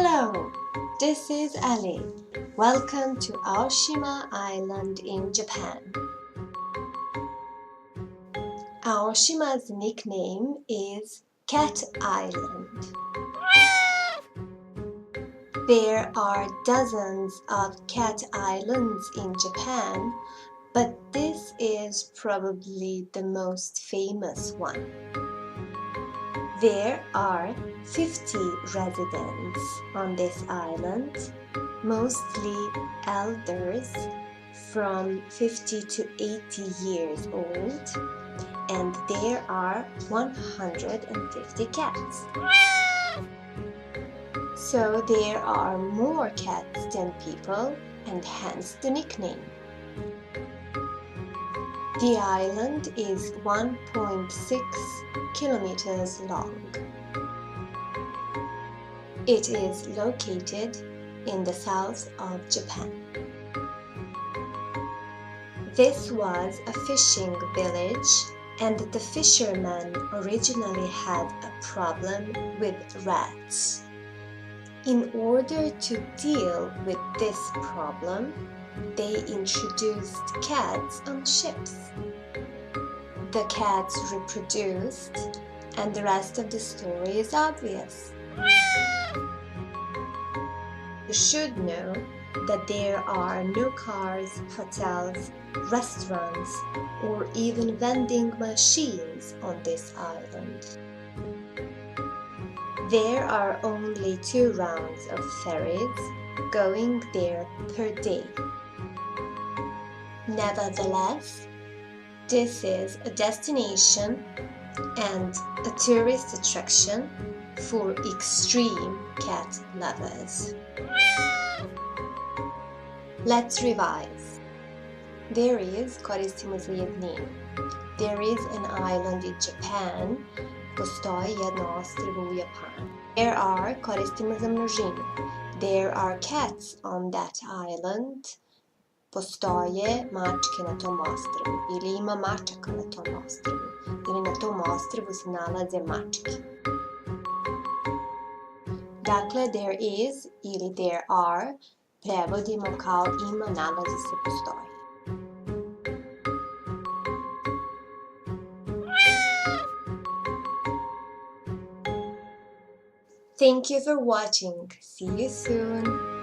Hello, this is Ali. Welcome to Aoshima Island in Japan. Aoshima's nickname is Cat Island. There are dozens of cat islands in Japan, but this is probably the most famous one. There are 50 residents on this island, mostly elders from 50 to 80 years old, and there are 150 cats. So there are more cats than people, and hence the nickname. The island is 1.6 kilometers long. It is located in the south of Japan. This was a fishing village, and the fishermen originally had a problem with rats. In order to deal with this problem, they introduced cats on ships. The cats reproduced, and the rest of the story is obvious. You should know that there are no cars, hotels, restaurants, or even vending machines on this island. There are only 2 rounds of ferries going there per day. Nevertheless, this is a destination and a tourist attraction for extreme cat lovers. Let's revise. There is, koristimo za jedninu. There is an island in Japan. Postoji jedno ostrvo u Japanu. There are, koristimo za množinu. There are cats on that island. Postoje mačke na tom ostrvu, ili ima mačaka na tom ostrvu, ili na tom ostrvu se nalaze mačke. Dakle, there is ili there are prevodimo kao ima, nalazi se, postoji. Thank you for watching. See you soon.